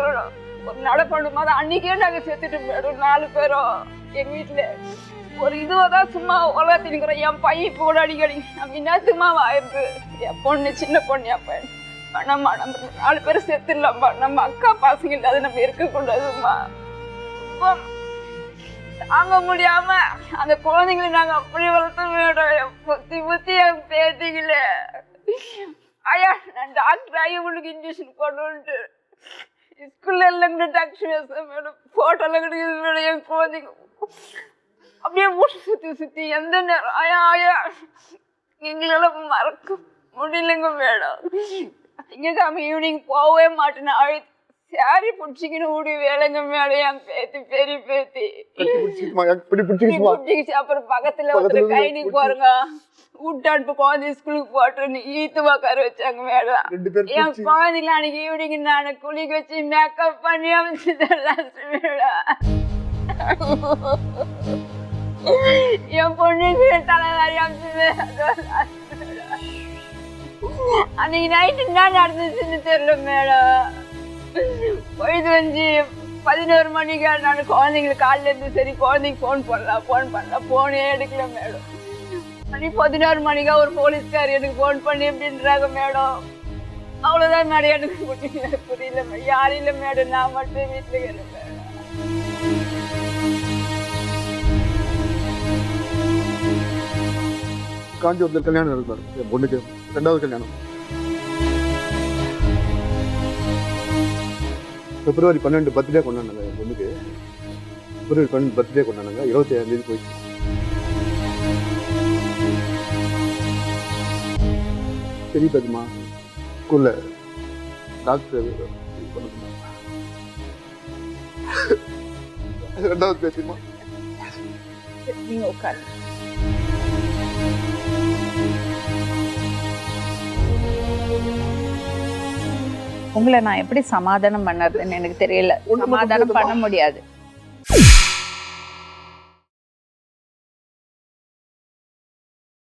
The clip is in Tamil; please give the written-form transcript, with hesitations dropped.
மேடம் ஒரு நடப்பண்டு மாதிரி அன்னைக்கே நாங்க சேர்த்துட்டு மேடம் 4 பேரும் எங்க வீட்டுல ஒரு இதுவாதான் சும்மா உலகத்தினுக்கிறோம். என் பையன் இப்போ கூட அடிக்கடி நம்ம இன்னத்துமா ஆயிருக்கு என் பொண்ணு சின்ன பொண்ணு என் பையன் நம்ம 4 பேரும் சேர்த்துடலாம்ப்பா. நம்ம அக்கா பசங்க இல்லாத நம்ம இருக்கக்கூடாதும்மா. தாங்க முடியாம அந்த குழந்தைங்களை நாங்க அப்படி வளர்த்தோம் மேடம். புத்தி என் பேத்திங்களே ஐயா நான் டாக்டர் ஆகி உங்களுக்கு இன்ஜெக்ஷன் போடணுன்ட்டு ஸ்கூல்ல இல்லைங்க டாக்டர் மேடம். போட்டோல கிடைக்குது மேடம். என் குழந்தைங்க அப்படியே மூட்டை சுத்தி எந்த நேரம் ஆயா எங்களால மறக்க முடியலைங்க மேடம். திங்கக்கிழமை ஈவினிங் போகவே மாட்டேன். சாரி பிடிச்சிக்கின்னு ஓடி வேலைங்க மேடம். என் பேத்தி பெரிய பேத்தி பிடிச்சிக்கிச்சு. அப்புறம் பக்கத்துல ஒருத்தர் கைனிக்கு போறங்க வீட்டாடுப்பு குழந்தை ஸ்கூலுக்கு போட்டுன்னு ஈத்துவா கரு வச்சாங்க மேடம். என் குழந்தைங்கள அன்னைக்கு ஈவினிங் நான் குளிக்க வச்சு மேக்கப் பண்ணி அமைச்சுதான் மேடம். என் பொண்ணுக்கு தலைவாரி அமைச்சது அன்னைக்கு நைட்டு என்ன நடந்துச்சுன்னு தெரியல மேடம். பொழுது 11 மணிக்கு நான் குழந்தைங்களுக்கு காலையில இருந்து சரி குழந்தைக்கு ஃபோன் பண்ணலாம் ஃபோனே எடுக்கல மேடம். மணி 11 மணிக்கா ஒரு போலீஸ்கார் எனக்கு ஃபோன் பண்ணி எப்படின்றாங்க மேடம். அவ்வளோதான் மேடம். எனக்கு புரியல யாரும் இல்லை மேடம். நான் மட்டும் வீட்டில் இருக்கேன் மேடம். காஞ்சிபுரத்தில் கல்யாணம் இருப்பார் என் பொண்ணுக்கு 2வது கல்யாணம். பிப்ரவரி 12 பர்த்டே கொண்டாடுனாங்க என் பொண்ணுக்கு. பிப்ரவரி 12 பர்த்டே கொண்டாடுனாங்க. 27ஆம் தேதி போயிடுச்சு. பெரிய பெருமா ஸ்கூல்ல டாக்டர் 2வது பேசுமா நீங்க உட்காரு. உங்களை நான் எப்படி சமாதானம் பண்ணறதுன்னு எனக்கு தெரியல. சமாதானம் பண்ண முடியாது.